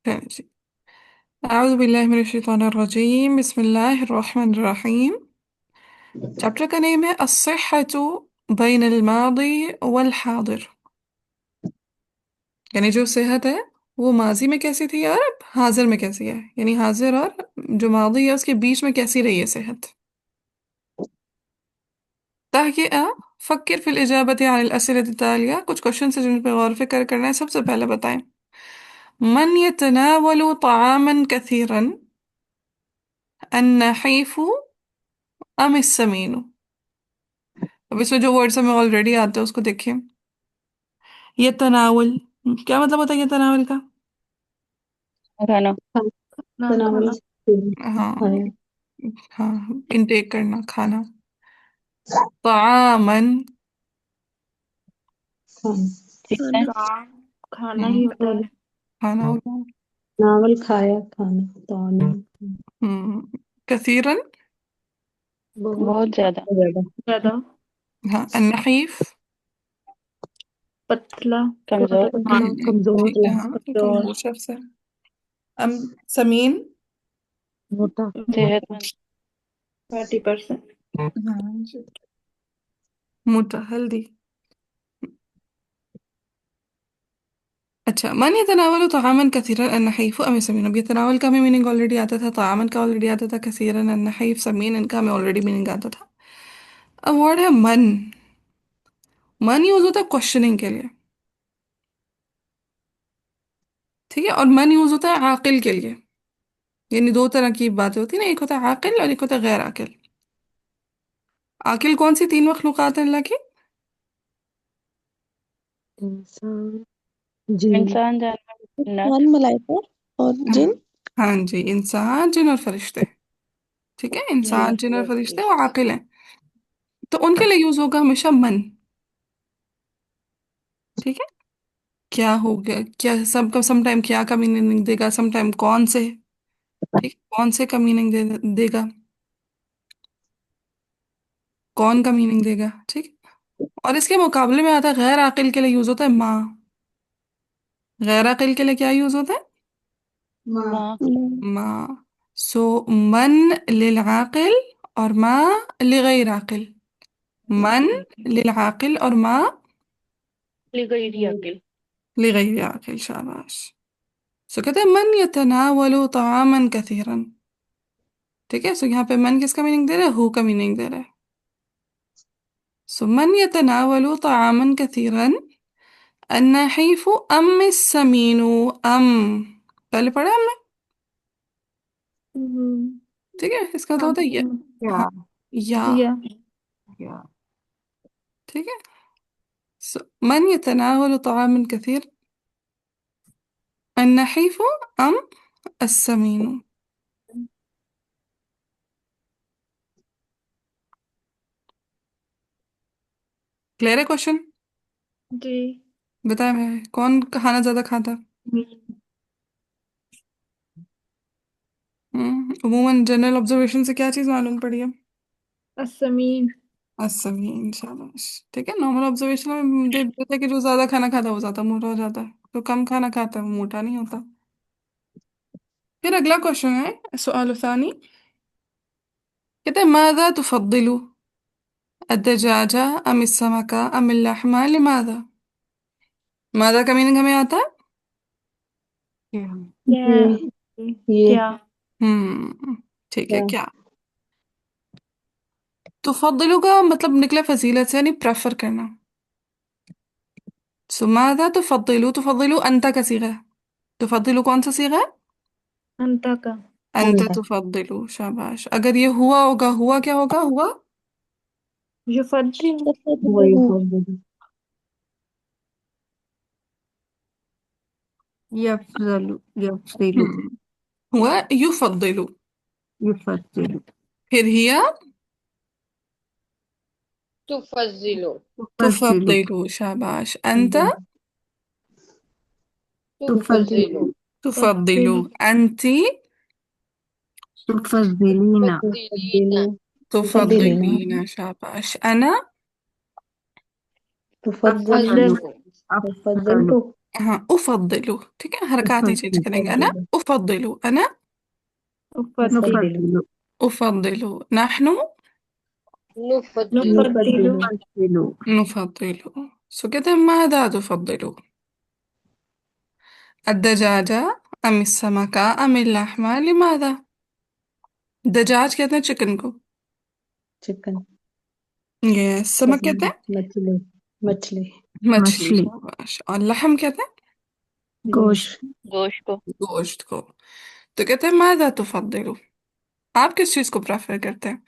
ماشي. أعوذ بالله من الشيطان الرجيم، بسم الله الرحمن الرحيم. चैप्टर का नेम है अस्सिहतु बैन الماضي والحاضر، यानी जो सेहत है वो माजी में कैसी थी और अब हाजिर में कैसी है, यानी हाजिर और जो मादी है उसके बीच में कैसी रही है सेहत। तहकीआ फक्र फिल इजाबत अल अलअसइलत तालिया, कुछ क्वेश्चन है जिन पर गौर फिक्र करना है। सबसे पहले बताएं, मन यतनावलु तआमन कसीरन अन्नहीफु अम السمين। अब इसमें जो वर्ड्स हमें ऑलरेडी आते हैं उसको देखिए। ये तनावल, क्या मतलब होता है ये तनावल का? खाना। ना तनावल खाना। हाँ, खाया। हाँ, इनटेक करना, खाना। तामन, खाना। ठीक है। खाना खाना ही होता है। खाना हो गया। नावल खाया खाना ताना। कसीरन, बहुत बहुत ज्यादा। ज्यादा। ज्यादा। हाँ, अन्नहीफ, पतला। कमजोर। पतला कमजोर ठीक है, हाँ, कमजोर। कमजोर शख्स है। अम समीन, मोटा। सेहतमंद। 30%। हाँ जी, मोटा, हेल्दी। अच्छा, मन यतनावल तआमन कसीरन अन्नहीफ अम समीन। अब यतनावल का हमें मीनिंग ऑलरेडी आता था, तामन का ऑलरेडी आता था, कसीरन अन्नहीफ समीन इनका हमें ऑलरेडी मीनिंग आता था। अब वर्ड है मन। मन यूज होता है क्वेश्चनिंग के लिए, ठीक है, और मन यूज होता है आकिल के लिए। यानी दो तरह की बातें होती है ना, एक होता है आकिल और एक होता है गैर आकिल। आकिल कौन सी तीन मखलूकात हैं अल्लाह की? इंसान जिन इंसान, जानवर, जन्नत। इंसान मलाइका और जिन। हाँ जी, इंसान जिन और फरिश्ते। ठीक है, जी। इंसान जिन और फरिश्ते वो आकिल हैं, तो उनके लिए यूज होगा हमेशा मन। ठीक है, क्या हो गया, क्या सबका सम टाइम क्या का मीनिंग देगा, सम टाइम कौन से। ठीक है, कौन से का मीनिंग देगा, कौन का मीनिंग देगा। ठीक है, और इसके मुकाबले में आता है गैर आकिल के लिए यूज होता है माँ। गैर अकिल के लिए क्या यूज होता है? माँ। माँ। माँ। सो मन लिलआकिल और माँ लिगैर आकिल। मन लिलआकिल और माँ लिगैरी अकिल। लिगैर आकिल, शाबाश। सो कहते हैं मन यतनावलु तआमन कसीरन। ठीक है, सो यहाँ पे मन किसका मीनिंग दे रहा है? हु का मीनिंग दे रहा है। सो मन यतनावलु तआमन कसीरन अन्नहीफु अम السمين। अम पहले पढ़ा हमने, हम्म, ठीक है, इसका मतलब होता है या। क्या हाँ, या। या क्या ठीक है। من يتناول طعاما كثير النحيف أم السمين؟ क्लियर है क्वेश्चन? जी। बताया मैं, कौन खाना ज्यादा खाता है? अमूमन जनरल ऑब्जर्वेशन से क्या चीज मालूम पड़ी है? असमीन। असमीन, शाबाश। ठीक है, नॉर्मल ऑब्जर्वेशन में दे देता है कि जो ज्यादा खाना खाता है वो ज्यादा मोटा हो जाता है, जो कम खाना खाता है वो मोटा नहीं होता। फिर अगला क्वेश्चन है सवाल सानी। कहते हैं मादा तुफद्दिलु الدجاجة أم السمكة أم اللحمة لماذا؟ मादा का मीनिंग हमें आता है? क्या क्या? ये क्या? ठीक है, क्या क्या। तुफद्दिलु का मतलब निकला फजीलत से, यानी प्रेफर करना। सो मादा तुफद्दिलु, तुफद्दिलु अंता का सीगा है। तुफद्दिलु कौन सा सीगा है? अंता का। अंता अंडा तुफद्दिलु, शाबाश। अगर ये हुआ होगा, हुआ क्या होगा, हुआ युफद्दिल। वही फضل يفضل يفضل हम्म हुआ युफद्दिलु। يفضل फिर हिया تفضل تفضل तुफद्दिलु, शाबाश। अंता تفضل تفضل तुफद्दिलु, अंती تفضلين تفضلين تفضلوا تفضلين तुफद्दिलीना, शाबाश। अना تفضل अफजल। أفضل أفضل ہاں افضلو، ٹھیک ہے، حرکات ہی چینج کریں گے. انا أفضل افضلو، انا أفضل نفضل افضلو، نحن نفضل نفضل نفضل نفضلو. سو کہتے ہیں ماذا تفضلو، الدجاجة ام السمكة ام اللحمة لماذا. دجاج کہتے ہیں چکن کو، چکن یس. سمک کہتے ہیں مچھلی مچھلی مچھلی مچھلی شاباش. اور لحم کہتے گوشت گوشت کو. ہیں گوشت کو. تو کہتے ہیں ماذا تفضلو، آپ کس چیز کو پریفر کرتے ہیں؟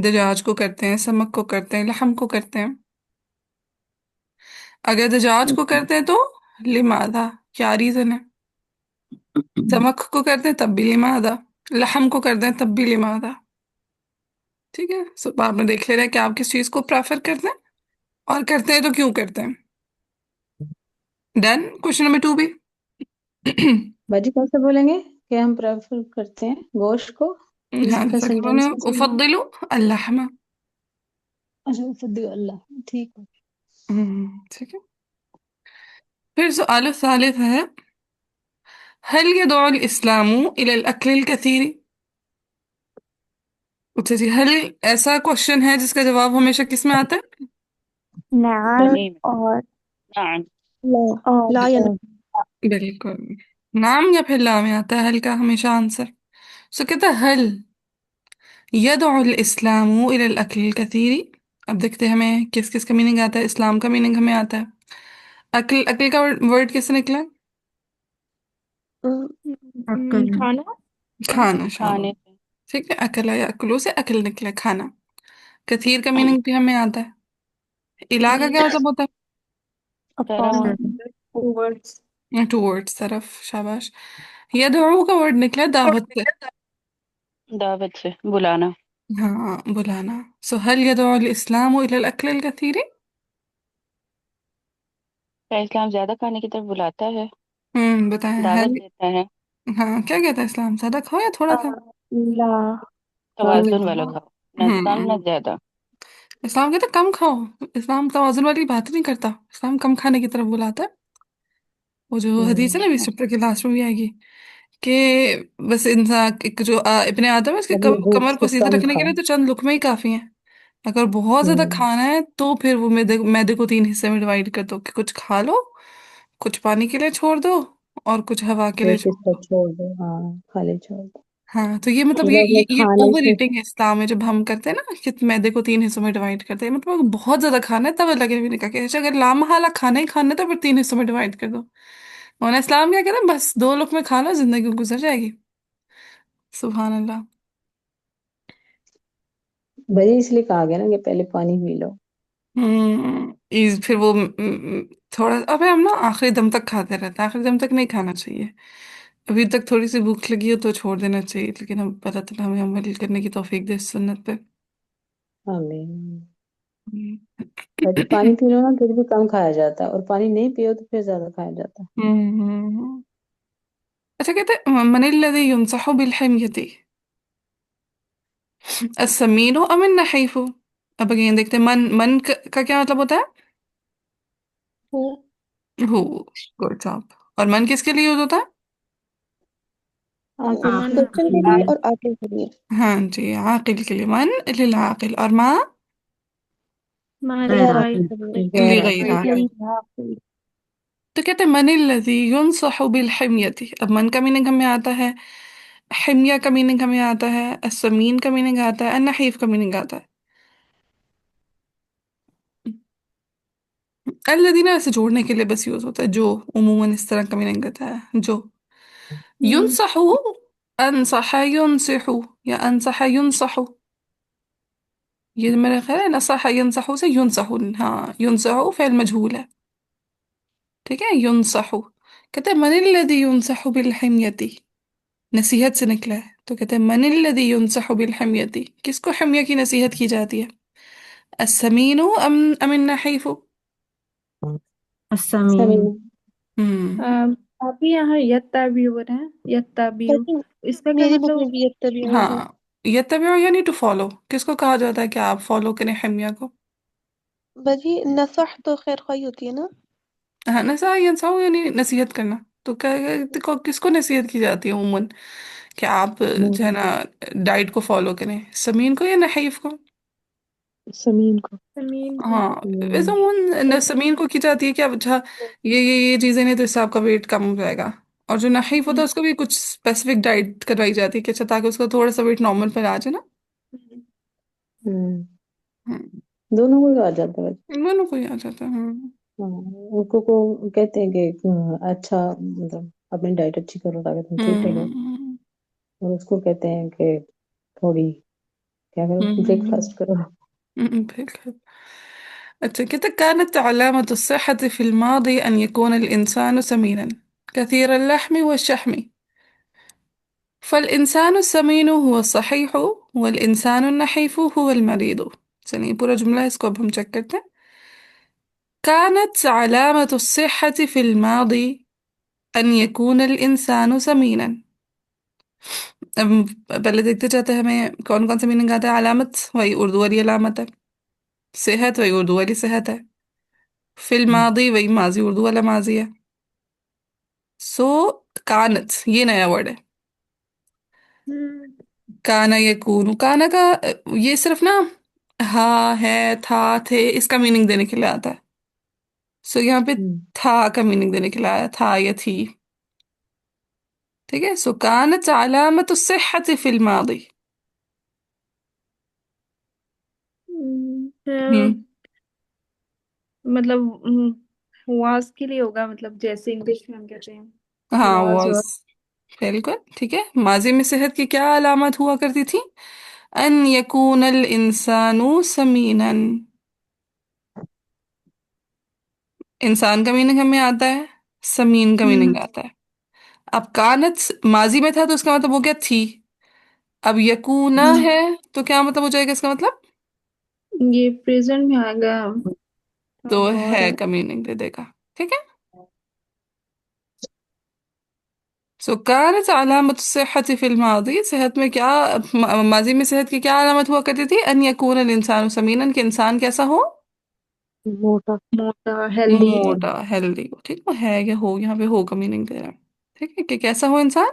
دجاج کو کرتے ہیں، سمک کو کرتے ہیں، لحم کو کرتے ہیں؟ اگر دجاج کو کرتے ہیں تو لماذا، کیا ریزن ہے؟ سمک کو کرتے ہیں تب بھی لماذا، لحم کو کرتے ہیں تب بھی لماذا. ٹھیک ہے، سو آپ نے دیکھ لینا کہ آپ کس چیز کو پریفر کرتے ہیں اور کرتے ہیں تو کیوں کرتے ہیں. ڈن. کوشچن نمبر 2 بھی. باجی کیسے بولیں گے کہ ہم پریفر کرتے ہیں گوشت کو؟ اس ہاں کا جیسا کہ بولے سینٹینس کیسے بولیں گے؟ افضل اللحم. اچھا فضل اللہ، ٹھیک ہے. ٹھیک ہے. پھر سؤال الثالث ہے هل يدعو الإسلام إلى الأكل الكثير. اچھا جی، ہل ایسا کوشچن ہے جس کا جواب ہمیشہ کس میں آتا ہے؟ نعم نہیں میں. اور نعم. لا یا بالکل، نام یا پھر لا میں آتا ہے ہل کا ہمیشہ آنسر. سو کہتا ہے ہل يدعو الاسلام الى الاكل الكثير. اب دیکھتے ہیں ہمیں کس کس کا میننگ آتا ہے. اسلام کا میننگ ہمیں آتا ہے. عقل کا ورڈ کس سے نکلا؟ أكل کھانا کھانا. شاباش. کھانے سے. ٹھیک ہے، عقل یا عقلوں سے عقل نکلا کھانا. کثیر کا میننگ بھی ہمیں آتا ہے. الہ کا کیا مطلب ہوتا طرف. ورڈس ہے؟ ٹورڈز، طرف. شاباش. یدعو کا ورڈ نکلا دعوت سے. دعوت سے بلانا. ہاں بلانا. سو هل يدعو الاسلام الى الاكل الكثير. کیا اسلام زیادہ کھانے کی طرف بلاتا ہے، بتائیں دعوت ہل. دیتا ہے؟ ہاں کیا کہتا ہے اسلام، زیادہ کھاؤ یا تھوڑا کھاؤ؟ لا توازن والا کھاؤ، نہ کم نہ ہوں زیادہ. اسلام کہتا ہے کم کھاؤ. اسلام توازن والی بات نہیں کرتا، اسلام کم کھانے کی طرف بلاتا ہے. وہ جو حدیث ہے نا 20 چیپٹر کے لاسٹ میں بھی آئے گی کہ بس انسان جو ابن آدم ہے اس کے مطلب بھوک کمر کو سے سیدھا کم رکھنے کے کھاؤ. لیے تو چند لقمے ہی کافی ہیں. اگر بہت زیادہ کھانا ہے تو پھر وہ میدے کو 3 حصے میں ڈیوائڈ کر دو کہ کچھ کھا لو، کچھ پانی کے لیے چھوڑ دو اور کچھ ہوا کے لیے ایک چھوڑ حصہ دو. چھوڑ دو، ہاں خالی چھوڑ دو. ہاں تو یہ مطلب لوگ میں یہ کھانے اوور سے ایٹنگ ہے اسلام میں. جب ہم کرتے ہیں نا کہ میدے کو 3 حصوں میں ڈیوائڈ کرتے ہیں، مطلب اگر بہت زیادہ کھانا ہے تب اللہ کے نبی نے کہا کہ اچھا اگر لامحالہ کھانا ہی کھانا ہے تو پھر 3 حصوں میں ڈیوائڈ کر دو. اور اسلام کیا کہتا ہے بس 2 لقمے کھا لو، زندگی گزر جائے گی. سبحان اللہ. بھائی اس لیے کہا گیا نا کہ پہلے پانی پی لو. پھر وہ تھوڑا ابھی ہم نا آخری دم تک کھاتے رہتے ہیں. آخری دم تک نہیں کھانا چاہیے. ابھی تک تھوڑی سی بھوک لگی ہو تو چھوڑ دینا چاہیے، لیکن اب اللہ تعالیٰ ہمیں عمل کرنے کی توفیق دے اس سنت پہ. آمین. ہم۔ باجی پانی پی لو نا پھر بھی کم کھایا جاتا ہے، اور پانی نہیں پیو تو پھر زیادہ کھایا جاتا ہے. اچھا کہتے ہیں من الذي ينصح بالحمية السمين ام النحيف. اب اگین دیکھتے ہیں من کا کیا مطلب ہوتا ہے؟ ہو. Good job. اور من کس کے لیے یوز ہوتا عاقل مانا عاقل کے لیے اور عاقل کے لیے. ہے؟ ہاں جی، عاقل کے لیے من للعاقل، اور ما مالی غیر غائب عاقل غیر لغیر عاقل. عاقل. تو کہتے ہیں من الذی ينصح بالحمیۃ. اب من کا میننگ ہمیں آتا ہے، حمیہ کا میننگ ہمیں آتا ہے، السمین کا میننگ آتا ہے، النحیف کا میننگ آتا ہے. الذین ایسے جوڑنے کے لیے بس یوز ہوتا ہے، جو عموماً اس طرح کا میننگ دیتا ہے. جو ینصح، انصح ینصح یا انصح ینصح، یہ میرا خیال ہے نصح ینصح سے ینصح. ہاں ینصح فعل مجہول ہے. ٹھیک ہے، ینصح. کہتے ہیں من الذی ینصح بالحمیۃ، نصیحت سے نکلا ہے. تو کہتے ہیں من الذی ینصح بالحمیۃ، کس کو حمیہ کی نصیحت کی جاتی ہے؟ السمین ام النحیف. السمين سمین. ابھی یہاں یتابی ہو رہے ہیں، یتابیو اس کا کیا میرے مطلب بک میں بھی یتبع ہے. ہاں یتبع یعنی ٹو فالو. کس کو کہا جاتا ہے کہ آپ فالو کریں حمیہ کو؟ باجی نصح تو خیر خواہی ہوتی ہے نا. हाँ नशा यंसाओ यानी नसीहत करना, तो किसको नसीहत की जाती है उमूमन कि आप मुंह जो है ना डाइट को फॉलो करें, समीन को या नहीफ को? समीन को। जमीन को। हाँ वैसे हम्म, उमूमन समीन को की जाती है कि अब अच्छा ये चीजें नहीं तो इससे आपका वेट कम हो जाएगा। और जो नहीफ होता है उसको भी कुछ स्पेसिफिक डाइट करवाई जाती है कि अच्छा ताकि उसका थोड़ा सा वेट नॉर्मल पर आ जाए ना। हम्म, हम्म, दोनों को आ जाता है। दोनों को ही आ जाता है। हाँ, उनको को कहते हैं कि अच्छा मतलब अपनी डाइट अच्छी करो ताकि तुम ठीक रहो। हम्म और उसको कहते हैं कि थोड़ी क्या करो, हम्म ब्रेकफास्ट करो। بالخير. كده كانت علامة الصحة في الماضي أن يكون الإنسان سمينا كثير اللحم والشحم، فالإنسان السمين هو الصحيح والإنسان النحيف هو المريض. चलिए पूरा जुमला है, इसको अब हम चेक करते हैं. كانت علامة الصحة في الماضي أن يكون الإنسان سمينا. अब पहले देखते जाते हैं हमें कौन कौन सा मीनिंग आता है. علامत वही उर्दू वाली علامत है, सेहत वही उर्दू वाली सेहत है, फिल मादी वही माजी उर्दू वाला माजी है. सो कानत ये नया वर्ड है. काना यकून, काना का ये सिर्फ ना हाँ है था थे इसका मीनिंग देने के लिए आता है. सो यहाँ पे था का मीनिंग देने के लिए आया था या थी. ठीक है. सो कानत अलामत الصحة في الماضي. हम्म. मतलब वाज के लिए होगा, मतलब जैसे इंग्लिश में हम कहते हैं हाँ वाज वॉज, बिल्कुल ठीक है. माजी में सेहत की क्या अलामत हुआ करती थी? अन यकून अल इंसानु समीनन. इंसान का मीनिंग हमें आता है, समीन का मीनिंग आता है. अब कानत माजी में था तो उसका मतलब हो गया थी. अब यकूना है तो क्या मतलब हो जाएगा इसका मतलब? ये प्रेजेंट में आएगा। तो अब और है है। का मीनिंग दे देगा. ठीक है. सो कानत अलामत सेहत फिल मादी, सेहत में क्या माजी में सेहत की क्या अलामत हुआ करती थी? अन यकून अल इंसान समीनन, कि इंसान कैसा हो? मोटा। मोटा हेल्दी। मोटा हेल्दी हो. ठीक है, है या हो, यहाँ पे हो का मीनिंग दे रहा है. ठीक है कि कैसा हो इंसान?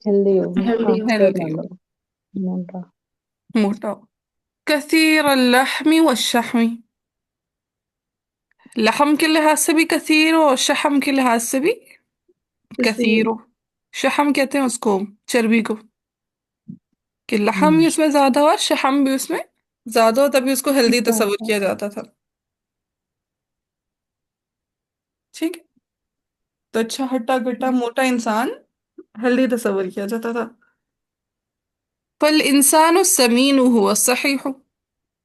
हेल्दी हो, हाँ हेल्दी हो। सही हेल्दी मान हो, लो। मोटा। मोटा हो. कसीर اللحم والشحم, लहम के लिहाज से भी कसीर हो और शहम के लिहाज से भी किसी। कसीर हो. शहम कहते हैं उसको चर्बी को, कि लहम भी हम्म, उसमें ज्यादा हो और शहम भी उसमें ज्यादा हो, तभी उसको हेल्दी तस्वुर ज्यादा। किया जाता था. ठीक है. तो अच्छा हट्टा कट्टा मोटा इंसान हेल्दी तस्वुर किया जाता था. फल इंसान समीन हुआ सहीह,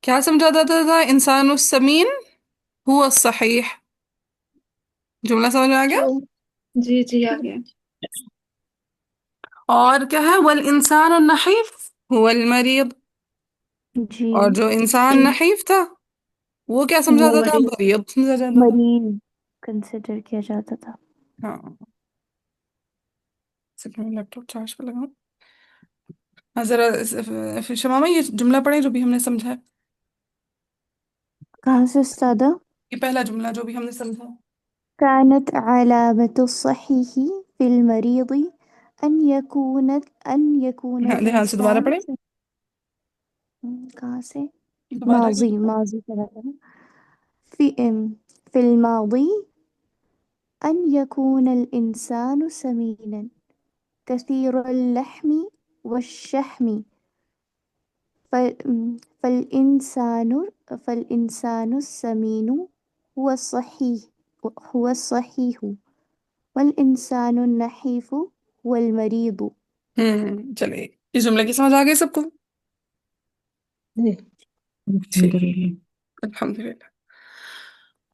क्या समझा जाता था? इंसान समीन हुआ सहीह. जुमला समझ में आ गया. जो जी जी आ गया। और क्या है? वल इंसान नहीफ हुआ मरीद. जी। और जो इंसान इन नहीफ था वो क्या समझा वो जाता था? मरीज। मरीज समझा जाता था. मरीन कंसिडर किया जाता था। हाँ. सेकंड लैपटॉप चार्ज पे लगाऊं. हाँ जरा फिर शमामा ये जुमला पढ़े जो भी हमने समझा है. कहाँ से उस्तादा? ये पहला जुमला जो भी हमने समझा. كانت علامة الصحيح في المريض أن يكون हाँ ध्यान से दोबारा الإنسان पढ़े. कहाँ से؟ दोबारा माजी माजी का था ना। في في الماضي أن يكون الإنسان سمينا كثير اللحم والشحم، فالإنسان فالإنسان السمين هو الصحيح هو الصحيح والإنسان النحيف هو المريض. चलिए इस जुमले की समझ आ गई सबको. जी। ठीक. अल्हम्दुलिल्लाह। अल्हम्दुलिल्लाह.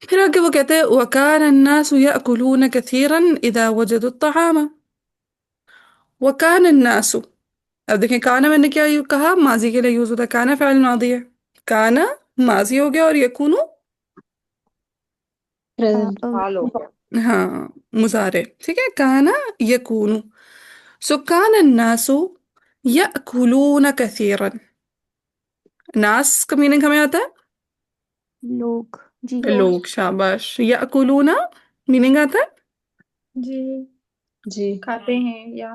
फिर आगे वो कहते हैं वकान अन्नासु याकुलून कसीरन इदा वजदु الطعام. वकान अन्नासु, अब देखें काना मैंने क्या कहा? माजी के लिए यूज होता है. काना फ़िल मादी है, काना माजी हो गया और यकूनु प्रेजेंट। हेलो। हाँ मुजारे. ठीक है. काना यकूनु. सो कान अन्नासु याकुलून कसीरन. नास का मीनिंग हमें आता है लोग। जी लोग, शाबाश। याकुलूना मीनिंग आता है? जी, जी। खाते हैं या।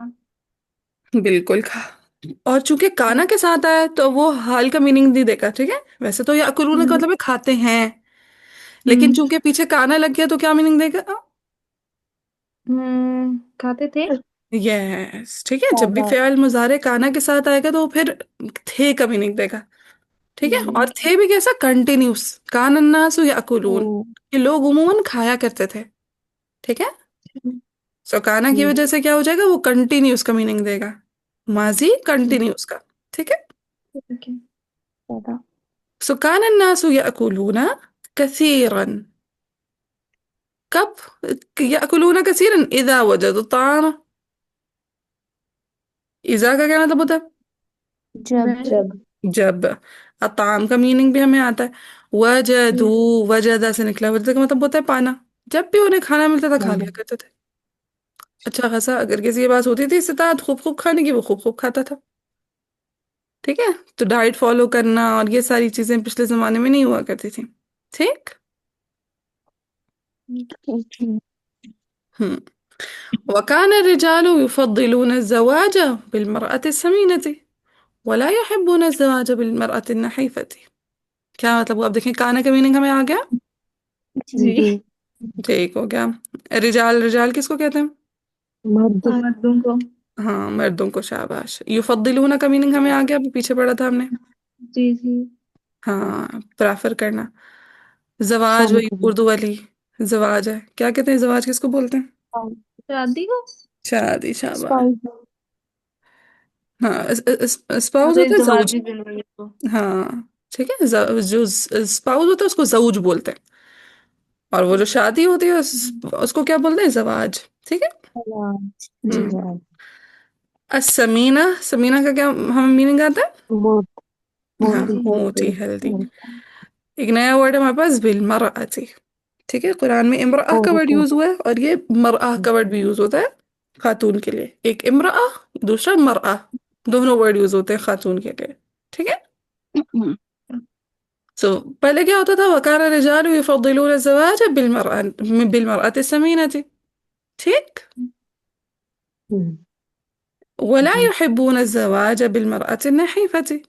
बिल्कुल खा। और चूंकि काना के साथ आया है, तो वो हाल का मीनिंग नहीं देगा, ठीक है। वैसे तो याकुलूना का हम्म मतलब है खाते हैं, लेकिन हम्म चूंकि पीछे काना लग गया तो क्या मीनिंग देगा? खाते थे। यस, ठीक है। जब भी शाबाश। फ़ेल मुज़ारे काना के साथ आएगा तो फिर थे का मीनिंग देगा, ठीक है। और जी। थे भी कैसा? कंटिन्यूस। कान अन्नासु याकुलून, ये लोग उमूमन खाया करते थे, ठीक है। सो काना की वजह से क्या हो जाएगा? वो कंटिन्यूस का मीनिंग देगा, माजी कंटिन्यूस का, ठीक है। ओके। दादा। सो कान अन्नासु याकुलूना कसीरन, कब याकुलूना कसीरन? इذا वजदु الطعام। इज़ा का क्या मतलब होता है? जब। मैं। जब। जब। अताम का मीनिंग भी हमें आता है। वजदू, वजदा से निकला, वजदा का मतलब होता है पाना। जब भी उन्हें खाना मिलता था खा लिया करते थे। अच्छा खासा, अगर किसी के पास होती थी इस्तिताअत खूब खूब खाने की, वो खूब खूब खाता था, ठीक है। तो डाइट फॉलो करना और ये सारी चीजें पिछले जमाने में नहीं हुआ करती थी, ठीक। जी हम्म। वकान الرجال يفضلون الزواج بالمرأة السمينة ولا يحبون الزواج بالمرأة النحيفة। क्या मतलब? अब देखें, काना का मीनिंग हमें आ गया, जी जी। ठीक हो गया। रिजाल, रिजाल किसको कहते हैं? मर्द। मर्दों को। हाँ, मर्दों को, शाबाश। युफद्दिलूना का मीनिंग हमें आ गया, अभी पीछे पढ़ा था हमने। जी जी। हाँ, प्रेफर करना। जवाज, शादी वही करना। उर्दू वाली जवाज है। क्या कहते हैं? जवाज किसको बोलते हैं? शादी को। शादी, शाबाश। स्पाउस। हाँ, स्पाउस अरे होता है जऊज। जवाजी जिंदगी को। हाँ, ठीक है। जो स्पाउस होता है उसको जऊज बोलते हैं, और वो जो शादी होती है उसको क्या बोलते हैं? जवाज, ठीक है। जी हम्म। जवाब। समीना, समीना का क्या हमें मीनिंग आता है? मोट। हाँ, मोटी मोटी, हेल्दी। हेल्दी। एक नया वर्ड है हमारे पास, बिलमरअती, ठीक है। कुरान में इमराह का वर्ड औरतें। यूज हुआ है, और ये मरआह का वर्ड भी यूज होता है खातून के लिए। एक इमराह, दूसरा मरआह, दोनों वर्ड यूज होते हैं खातून के लिए, ठीक है। सो पहले क्या होता था? वकान रिजालु युफद्दिलून ज़वाज बिलमरअति समीनति, ठीक। हम्म। वला जी। युहिब्बून ज़वाज बिलमरअति नहीफति।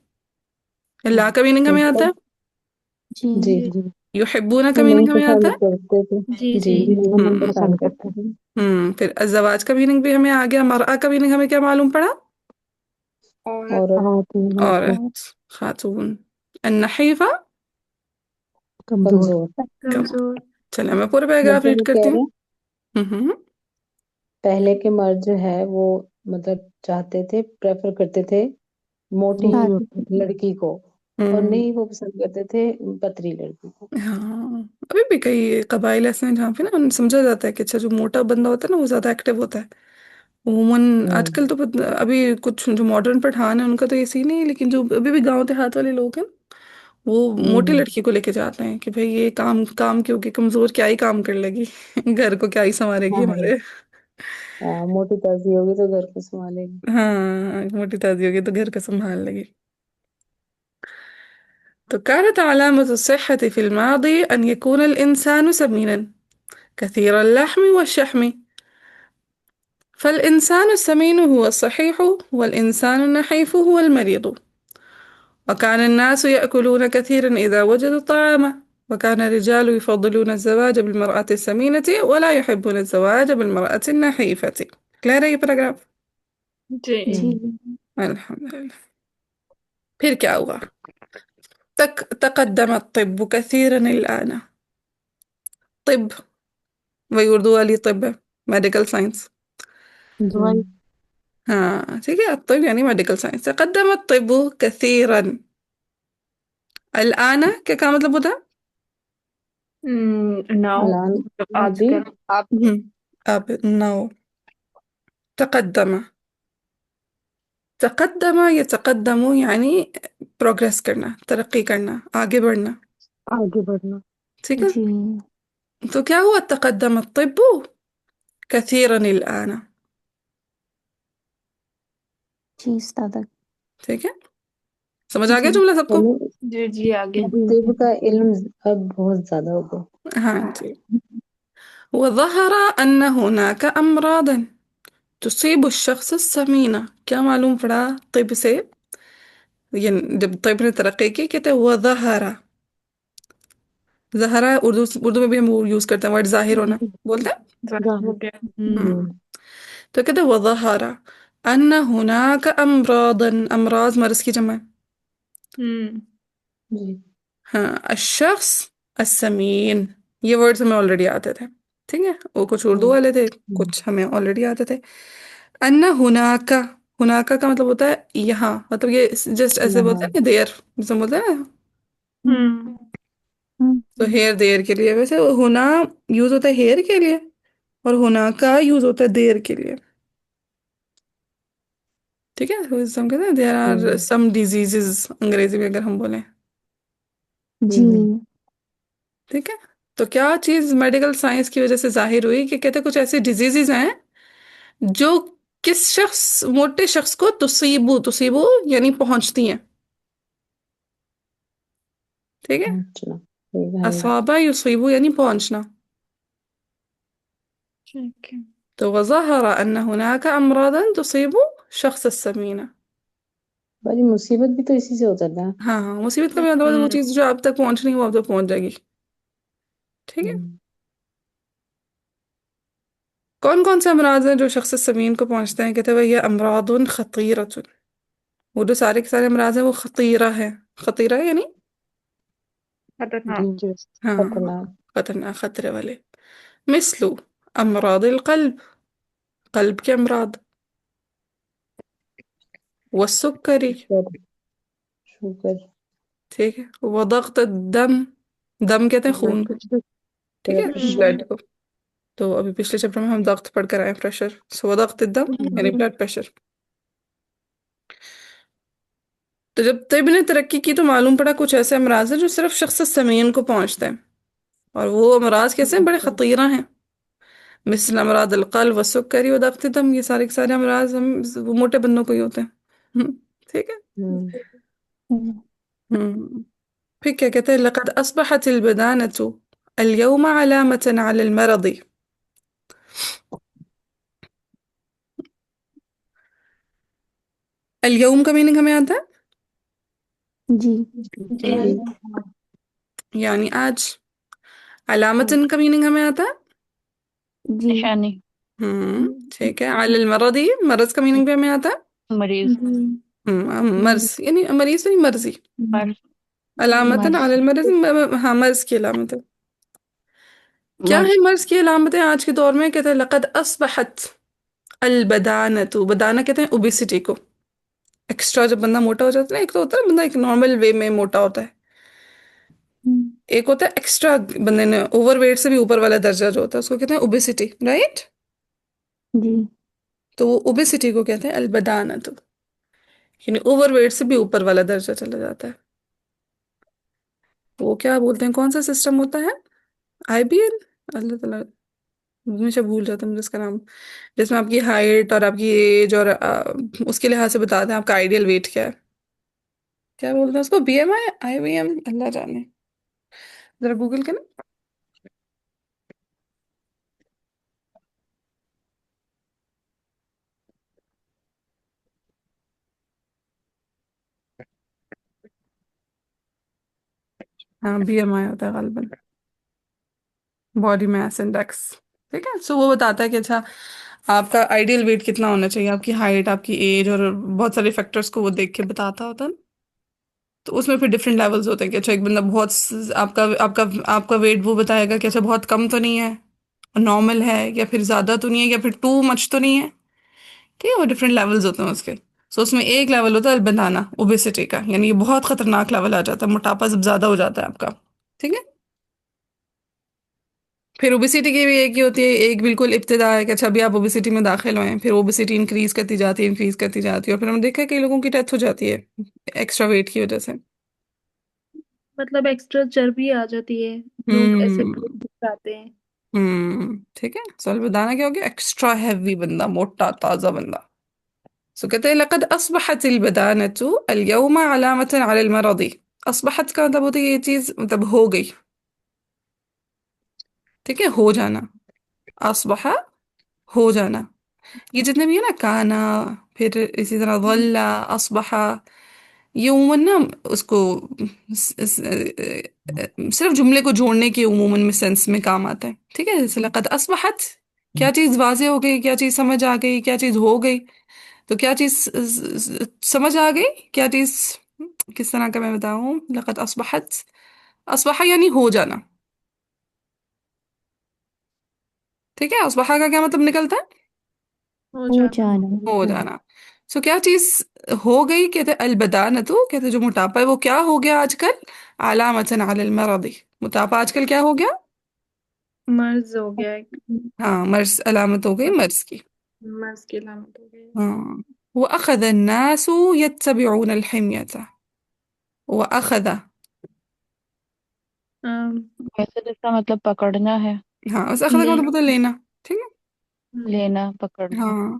ला का मीनिंग हमें आता मतलब। है, जी जी। जी युहिब्बूना का वो नहीं मीनिंग हमें आता पसंद है। करते थे। जी जी, जी। वो नहीं हम्म। पसंद करते थे। फिर अज़वाज का मीनिंग भी हमें आ गया। मरआ का मीनिंग हमें क्या मालूम पड़ा? औरत। औरत। औरत, खातून। अन्नहीफा, कमजोर। कम। कमजोर। चलिए मैं पूरा पैराग्राफ मतलब रीड वो करती कह हूँ। रहे हैं हम्म। पहले के मर्द जो है वो मतलब चाहते थे, प्रेफर करते थे मोटी दादी। लड़की को, और हम्म। नहीं वो पसंद करते थे पतली लड़की को। हाँ, अभी भी कई कबाइल ऐसे हैं जहाँ पे ना समझा जाता है कि अच्छा, जो मोटा बंदा होता है ना वो ज्यादा एक्टिव होता है। वुमन हम्म। आजकल तो अभी कुछ जो मॉडर्न पठान है उनका तो ये सीन नहीं है, लेकिन जो अभी भी गांव देहात वाले लोग हैं, वो मोटी हम्म। लड़की को लेके जाते हैं कि भाई ये काम काम क्यों, कि कमजोर क्या ही काम कर लेगी घर को क्या ही संभालेगी हाँ। हमारे। हाँ, मोटी ताजी होगी तो घर को संभालेगी। हाँ, मोटी ताजी होगी तो घर को संभाल लेगी। तो كانت علامة الصحة في الماضي أن يكون الإنسان سمينا كثير اللحم والشحم. فالإنسان السمين هو الصحيح، والإنسان النحيف هو المريض. وكان الناس يأكلون كثيرا إذا وجدوا الطعام. وكان الرجال يفضلون الزواج بالمرأة السمينة ولا يحبون الزواج بالمرأة النحيفة. क्लियर है ये पैराग्राफ? जी। जी अल्हम्दुलिल्लाह। फिर क्या हुआ? تقدم الطب كثيرا الآن. طب، वही उर्दू वाली طب है, मेडिकल साइंस। जी। हाँ, ठीक है। الطب يعني मेडिकल साइंस। تقدم الطب كثيرا الآن क्या मतलब होता है? नाउ अलान। मतलब अभी। आजकल। आप अब نو. تقدم، تقدم يتقدم يعني प्रोग्रेस करना, तरक्की करना, आगे बढ़ना, आगे बढ़ना। ठीक है। जी तो क्या हुआ? تقدم الطب كثيرا الآن، जी दादा। ठीक है। समझ आ गया जी जुमला सबको? जी जी आगे। तिब का इल्म अब बहुत ज्यादा होगा। हाँ जी। وظهر أن هناك أمراضا تصيب الشخص السمين. क्या मालूम पड़ा طب से؟ يعني जब طب ने तरक्की की कहते हैं وظهر. ज़हरा उर्दू उर्दू में भी हम यूज करते हैं वर्ड जाहिर होना बोलते हैं। ज़ाहिर हो गया। हम्म। तो कहते हैं وظهر أن هناك أمراضا. أمراض मर्ज की जमा है। हम्म जी। हाँ الشخص السمين. ये वर्ड्स हमें ऑलरेडी आते थे, ठीक है, वो कुछ उर्दू वाले थे, कुछ हमें ऑलरेडी आते थे। अन्ना हुनाका. हुनाका का मतलब होता है यहाँ, मतलब ये जस्ट ऐसे बोलते यहाँ। हैं देयर, जैसे बोलते हैं ना। हम्म तो हेयर देयर के लिए, वैसे हुना यूज होता है हेयर के लिए, और हुनाका यूज होता है देयर के लिए, ठीक है। तो जैसे हम कहते हैं देयर आर सम डिजीजेस, अंग्रेजी में अगर हम बोलें, जी ठीक है। तो क्या चीज मेडिकल साइंस की वजह से जाहिर हुई कि कहते हैं कुछ ऐसे डिजीजेस हैं जो किस शख्स, मोटे शख्स को तुसीबू, तुसीबू यानी पहुंचती हैं, ठीक है। पहुंचना। ठीक है। अस्वाबा युसीबू यानी पहुंचना। ठीक है। तो वज़हर अन्न हुनाका अमरादन तुसीबू शख्स السمين. बड़ी मुसीबत भी तो इसी से हो जाता है। हाँ हाँ, मुसीबत का मतलब वो चीज़ जो आप तक पहुंचनी है वो आप तक पहुंच जाएगी, ठीक है। कौन कौन से अमराज हैं जो शख्स समीन को पहुंचते हैं? कहते हैं ये अमरादुन खतीरतुन. वो जो सारे के सारे अमराज हैं वो खतीरा है। खतीरा है यानी खतरनाक। डेंजरस। हाँ, खतरनाक। खतरनाक, खतरे वाले। मिसलु अमराद कल्ब, कल्ब के अमराद, वसुक्करी, शुगर। शुगर। ठीक है, वदग़्त दम, दम कहते हैं ब्लड खून को, प्रेशर। ठीक है, प्रेशर। ब्लड को। तो अभी पिछले चैप्टर में हम दख्त पढ़ कर आए प्रेशर, सो दख्त दम यानी ब्लड प्रेशर। तो जब तिब ने तरक्की की तो मालूम पड़ा कुछ ऐसे अमराज हैं जो सिर्फ शख्स समीन को पहुंचते हैं, और वो अमराज कैसे हैं? बड़े खतीरा हैं। मिसल अमराद अलक़ल्ब व सुक्करी व दख्त दम, ये सारे के सारे अमराज हम वो मोटे बंदों को ही होते हैं। ठीक है। हम्म। फिर क्या कहते हैं? लक़द अस्बहत अलबदानतु اليوم علامة على المرض. اليوم का मीनिंग हमें आता है जी जी। यानी आज। अलामतन का मीनिंग हमें आता है जी निशानी, ठीक है। अलल मरदी, मरज का मीनिंग भी हमें आता है मरीज, मर्ज यानी मरीज नहीं, मर्जी। मर्ज, अलामतन मर्ज, अलल मर्ज, हाँ मर्ज की अलामत है। क्या मर्ज, है मर्ज की अलामतें आज के दौर में? कहते हैं लक़द अस्बहत अलबदानतु, बदाना कहते हैं ओबेसिटी को, एक्स्ट्रा जब बंदा मोटा हो जाता है ना, एक तो होता है बंदा एक नॉर्मल वे में मोटा होता है, एक होता है एक्स्ट्रा, बंदे ने ओवरवेट से भी ऊपर वाला दर्जा जो होता है उसको कहते हैं ओबेसिटी, राइट। जी तो वो ओबेसिटी को कहते हैं अलबदानतु, यानी ओवरवेट से भी ऊपर वाला दर्जा चला जाता है। वो क्या बोलते हैं, कौन सा सिस्टम होता है? आईबीएल, अल्लाह ताला, हमेशा भूल जाता हूँ मुझे इसका नाम, जिसमें आपकी हाइट और आपकी एज और उसके लिहाज से बताते हैं आपका आइडियल वेट क्या है। क्या बोलते हैं उसको? बीएमआई, आईबीएम, अल्लाह जाने, जरा गूगल के ना। हाँ बीएमआई होता है गालिबन, बॉडी मास इंडेक्स, ठीक है। सो वो बताता है कि अच्छा आपका आइडियल वेट कितना होना चाहिए, आपकी हाइट, आपकी एज और बहुत सारे फैक्टर्स को वो देख के बताता होता है। तो उसमें फिर डिफरेंट लेवल्स होते हैं कि अच्छा एक बंदा बहुत आपका आपका आपका वेट वो बताएगा कि अच्छा बहुत कम तो नहीं है, नॉर्मल है, या फिर ज्यादा तो नहीं है, या फिर टू मच तो नहीं है, ठीक है। वो डिफरेंट लेवल्स होते हैं उसके। सो उसमें एक लेवल होता है बनाना ओबेसिटी का, यानी ये बहुत खतरनाक लेवल आ जाता है, मोटापा जब ज्यादा हो जाता है आपका, ठीक है। फिर ओबेसिटी की भी एक ही होती है, एक बिल्कुल इब्तिदा है कि अच्छा अभी आप ओबेसिटी में दाखिल हुए हैं, फिर ओबेसिटी इंक्रीज करती जाती है, और फिर हम देखा है कई लोगों की डेथ हो जाती है एक्स्ट्रा वेट की वजह से। मतलब एक्स्ट्रा चर्बी आ जाती है, लोग ऐसे हम्म खाते हैं। ठीक है। सॉल्व बताना क्या हो गया? एक्स्ट्रा हैवी बंदा, मोटा ताजा बंदा, سو کہتے ہیں لقد اصبحت البدانۃ اليوم علامۃ علی المرض. اصبحت کا مطلب ہوتا ہے یہ چیز مطلب ہو گئی. ٹھیک ہے، ہو جانا. اصبح ہو جانا. یہ جتنے بھی ہے نا، کانا، پھر اسی طرح ظل، اصبح، یہ عموماً نا اس کو صرف جملے کو جوڑنے کے عموماً میں سینس میں کام آتا ہے. ٹھیک ہے، جیسے لقد اصبحت، کیا چیز واضح ہو گئی، کیا چیز سمجھ آ گئی، کیا چیز ہو گئی. تو کیا چیز سمجھ آ گئی، کیا چیز کس طرح کا میں بتاؤں. لقد اصبحت، اصبح یعنی ہو جانا. ٹھیک ہے، اصبح کا کیا مطلب نکلتا ہے؟ ہو ہو جانا. جانا. ہو جانا. سو کیا چیز ہو گئی، کہتے البدانۃ، کہتے جو موٹاپا ہے وہ کیا ہو گیا آج کل. علامۃ علی المرض، موٹاپا آج کل کیا ہو گیا. مرض ہو گیا ایک. ہاں، مرض، علامت ہو گئی مرض کی. مرض کی علامت ہو گئی. ہاں. وأخذ الناس يتبعون الحمية. وأخذ، آم، ویسے تو اس کا مطلب پکڑنا ہے، ہاں، اس اخذ کا لے. مطلب ہوتا ہے لینا. ٹھیک ہے. لینا، پکڑنا. ہاں.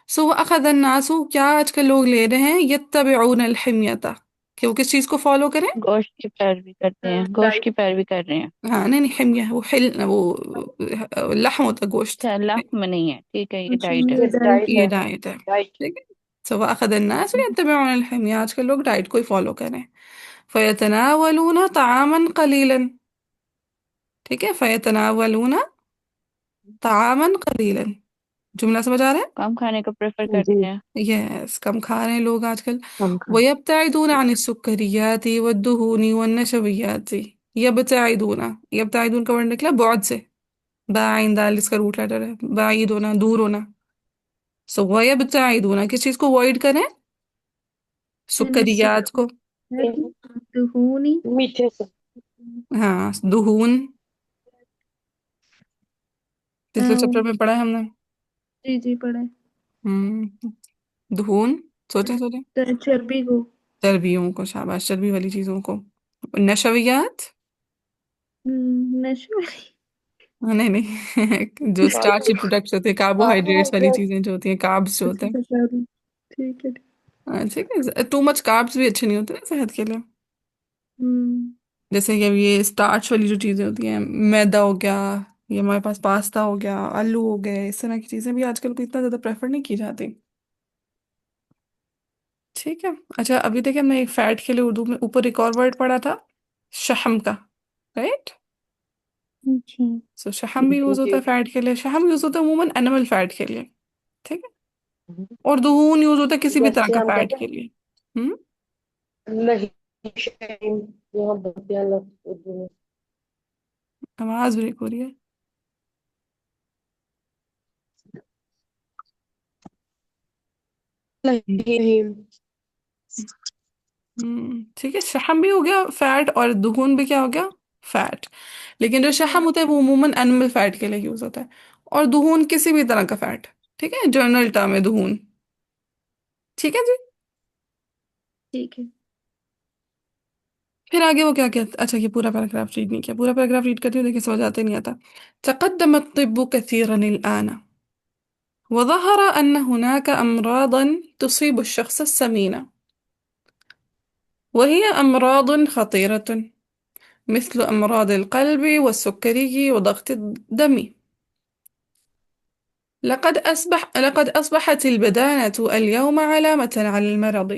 سو اخذ الناس، کیا آج کل لوگ لے رہے ہیں، یتبعون الحمیت، کہ وہ کس چیز کو فالو کریں. گوشت کی پیروی کرتے ہیں، گوشت ڈائٹ. کی پیروی کر رہے ہیں. ہاں، نہیں نہیں، حمیہ وہ وہ لحم ہوتا ہے، گوشت. اچھا، لحم نہیں ہے، ٹھیک ہے، یہ اچھا، ڈائٹ ہے. یہ ڈائٹ یہ ہے. ڈائٹ ہے. ڈائٹ. ٹھیک ہے. سو اخذ الناس یتبعون الحمیہ، آج کل لوگ ڈائٹ کو ہی فالو کریں. فیتناولون طعاما قلیلا. ٹھیک ہے، فیتناولون طعاما قلیلا. جملہ سمجھ آ رہا ہے؟ کم کھانے کو پریفر جی. کرتے ہیں. یس، کم کھا رہے ہیں لوگ آج کل. کم کھانا. وَيَبْتَعِدُونَ عَنِ السُّكَّرِيَّاتِ وَالدُّهُونِ وَالنَّشَوِيَّاتِ. يبتعدون، يبتعدون کا ورڈ نکلا بعد سے، بعین دال اس کا روٹ لیٹر ہے، بعید ہونا، دور ہونا. سو وَيَبْتَعِدُونَ، کس چیز کو اوائڈ کریں، ان سکریات کو. دہونی. میٹھے سے. ہاں، دہون، پچھلے چیپٹر میں پڑھا ہے ہم نے. جی جی پڑھے. دہون، سوچیں سوچیں. چربی کو. چربیوں کو، شاباش، چربی والی چیزوں کو. نشویات، نشو. نہیں نہیں، جو اسٹارچی پروڈکٹس ہوتے ہیں، کاربوہائیڈریٹس والی چیزیں جو ہوتی ہیں، کاربس جو ہوتے ہیں. ٹھیک ہے. ہاں، ٹھیک ہے. ٹو مچ کاربس بھی اچھے نہیں ہوتے نا صحت کے لیے. جیسے کہ یہ اسٹارچ والی جو چیزیں ہوتی ہیں، میدا ہو گیا، یہ ہمارے پاس پاستا ہو گیا، آلو ہو گئے، اس طرح کی چیزیں بھی آج کل کو اتنا زیادہ پریفر نہیں کی جاتی. ٹھیک ہے. اچھا، ابھی دیکھیں میں ایک فیٹ کے لیے اردو میں اوپر ایک اور ورڈ پڑھا تھا، شحم کا. رائٹ. جی. سو شحم بھی یوز ہوتا ہے فیٹ کے لیے. شحم یوز ہوتا ہے عموماً اینیمل فیٹ کے لیے. ٹھیک ہے. اور دہون یوز ہوتا ہے کسی بھی طرح جیسے کا ہم فیٹ کہتے کے لیے. ہم ہیں نہیں شائن، یہاں بتیا لفظ اردو میں. آواز بریک ہو رہی ہے. نہیں. ٹھیک ہے. شحم بھی ہو گیا فیٹ، اور دہون بھی کیا ہو گیا، فیٹ. لیکن جو شحم ہوتا ہے وہ عموماً اینیمل فیٹ کے لیے یوز ہوتا ہے، اور دہون کسی بھی طرح کا فیٹ. ٹھیک ہے، جنرل ٹرم ہے دہون. ٹھیک ہے جی. ٹھیک ہے. پھر آگے وہ کیا کہتا، اچھا یہ پورا پیراگراف ریڈ نہیں کیا، پورا پیراگراف ریڈ کرتی ہوں لیکن سمجھ آتے نہیں آتا. تقدم الطب كثيرا الآن، وظهر أن هناك أمراضا تصيب الشخص السمين، وهي أمراض خطيرة مثل أمراض القلب والسكري وضغط الدم. لقد أصبحت البدانة اليوم علامة على المرض،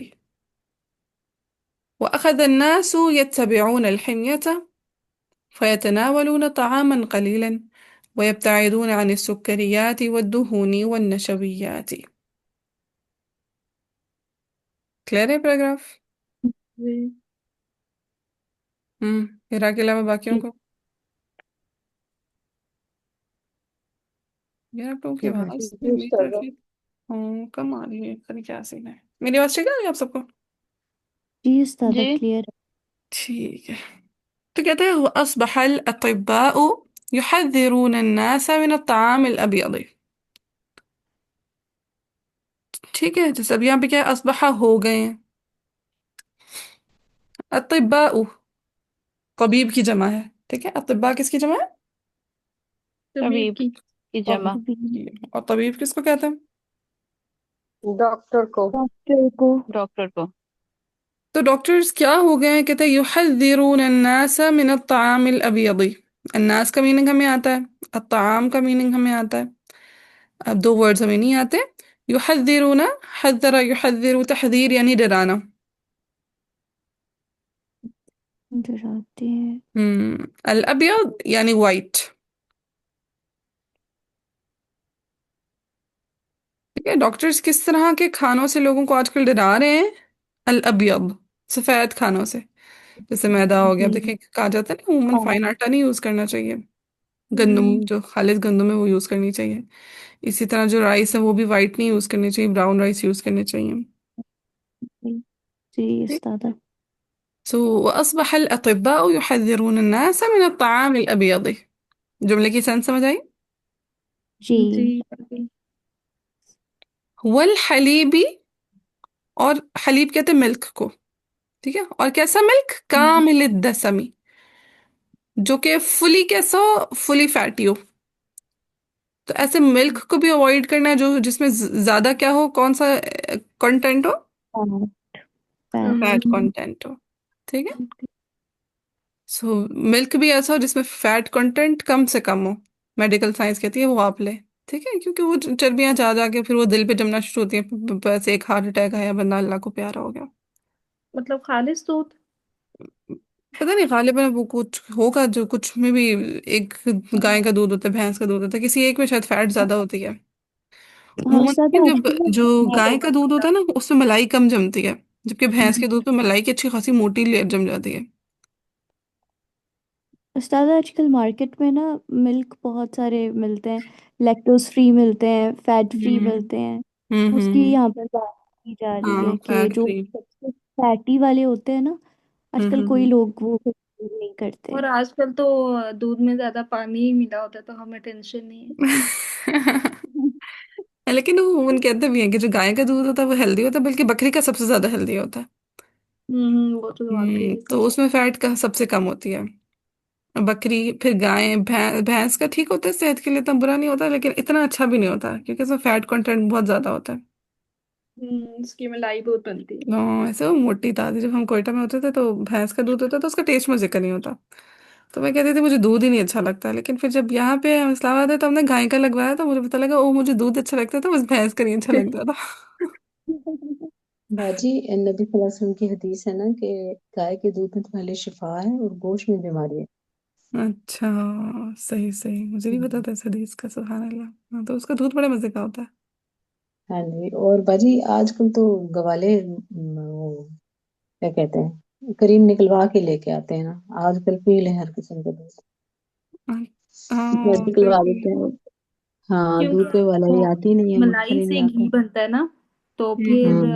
وأخذ الناس يتبعون الحمية فيتناولون طعاما قليلا ويبتعدون عن السكريات والدهون والنشويات. کلیئر ہے پیراگراف؟ جی. ہرا کے علاوہ باقیوں کو. یار آپ لوگوں کی آواز میری طرف ہی کم آ رہی ہے، پتہ نہیں کیا سین ہے. میری آواز ٹھیک آ رہی ہے آپ سب کو؟ جی استاد جی. کلیئر. ٹھیک ہے. تو کہتے ہیں وأصبح الأطباء يحذرون الناس من الطعام الأبيض. ٹھیک ہے. جیسے اب یہاں پہ کیا ہے، اصبح ہو گئے ہیں. اطباء طبیب کی جمع ہے. ٹھیک ہے. اطباء کس کی جمع ہے؟ طبیب طبیب کی. کی جمع. طبیب. اور طبیب کس کو کہتے ہیں؟ डॉक्टर को। डॉक्टर को। डॉक्टर को। तो डॉक्टर्स क्या हो गए हैं, कहते हैं युहذिरून अन्नास मिन अत्ताम अल अबयदी। अन्नास का मीनिंग हमें आता है, अत्ताम का मीनिंग हमें आता है। अब दो वर्ड्स हमें नहीं आते। युहذिरून, हذर युहذिरु, तहذीर यानी डराना। डराते हैं। अल अबयद यानी वाइट। ठीक है, डॉक्टर्स किस तरह के खानों से लोगों को आजकल डरा रहे हैं? अल अबयद, सफेद खानों से। जैसे मैदा हो गया, अब जी। देखिए कहा जाता है ना अमूमन हाँ। फाइन आटा नहीं यूज करना चाहिए। गंदम, जो खालिज गंदम है वो यूज करनी चाहिए। इसी तरह जो राइस है वो भी वाइट नहीं यूज करनी चाहिए, ब्राउन राइस यूज करने चाहिए। जी ठीक। उस्तादा। सो وأصبح الأطباء يحذرون الناس من الطعام الأبيض। जुमले की सेंस समझ आई? जी जी। भाभी। वल और हलीब कहते हैं मिल्क को। ठीक है, और कैसा मिल्क? कामिल दसमी, जो कि फुली कैसा हो? फुली फैटी हो। तो ऐसे मिल्क को भी अवॉइड करना है जो जिसमें ज्यादा क्या हो, कौन सा कंटेंट हो? फैट। फैट। फैट कंटेंट हो। ठीक है। सो मिल्क भी ऐसा हो जिसमें फैट कंटेंट कम से कम हो। मेडिकल साइंस कहती है वो आप ले। ठीक है, क्योंकि वो चर्बियां जा जा के फिर वो दिल पे जमना शुरू होती है, बस एक हार्ट अटैक आया, बंदा अल्लाह को प्यारा हो गया। मतलब खालिस दूध। पता नहीं, गालिबा वो कुछ होगा जो कुछ में भी। एक गाय का दूध होता है, भैंस का दूध होता है, किसी एक में शायद फैट ज्यादा होती है। हाँ अमूमन उस्तादा जब आजकल जो ना गाय का दूध होता है ना उसमें मलाई कम जमती है, जबकि भैंस के दूध में मलाई की अच्छी खासी मोटी लेयर जम जाती है। उस्ताद आजकल मार्केट में ना मिल्क बहुत सारे मिलते हैं। लैक्टोज फ्री मिलते हैं, फैट फ्री हम्म मिलते हैं। उसकी हम्म। यहाँ पर बात की जा रही हाँ, है कि फैट जो फ्री। सबसे फैटी वाले होते हैं ना, आजकल कोई हम्म। लोग वो consume नहीं करते। और आजकल तो दूध में ज्यादा पानी ही मिला होता है तो हमें टेंशन नहीं है। लेकिन वो उन कहते भी हैं कि जो गाय का दूध होता है वो हेल्दी होता है, बल्कि बकरी का सबसे ज्यादा हेल्दी होता है। वो तो वाकई है तो सच। उसमें फैट का सबसे कम होती है। बकरी, फिर गाय, भैंस का ठीक होता है, सेहत के लिए इतना बुरा नहीं होता, लेकिन इतना अच्छा भी नहीं होता क्योंकि इसमें फैट कंटेंट बहुत ज्यादा होता है। इसकी मलाई बहुत बनती है। ऐसे वो मोटी दादी, जब हम कोयटा में होते थे तो भैंस का दूध होता था, उसका टेस्ट मुझे का नहीं होता। तो मैं कहती थी मुझे दूध ही नहीं अच्छा लगता, लेकिन फिर जब यहाँ पे हम इस्लामाबाद है तो हमने गाय का लगवाया तो मुझे पता लगा ओ मुझे दूध अच्छा लगता था, बस भैंस का नहीं अच्छा लगता था। बाजी, नबी सल्लल्लाहु अलैहि वसल्लम की हदीस है ना कि गाय के दूध में तुम्हारे लिए शिफा है और गोश्त में बीमारी है। अच्छा, सही सही, मुझे नहीं पता हम्म। था इस हदीस का, सुभान अल्लाह। हाँ, तो उसका दूध बड़े मजे का होता है। हाँ जी, और बाजी आजकल तो गवाले वो क्या कहते हैं, क्रीम निकलवा के लेके आते हैं ना, आजकल पी ले हर किस्म का दूध। हाँ हाँ, निकलवा बिल्कुल। देते हैं। हाँ, क्योंकि दूध पे मलाई वो आती नहीं है, मक्खन मलाई ही नहीं से घी आता। बनता है ना, तो फिर हम्म।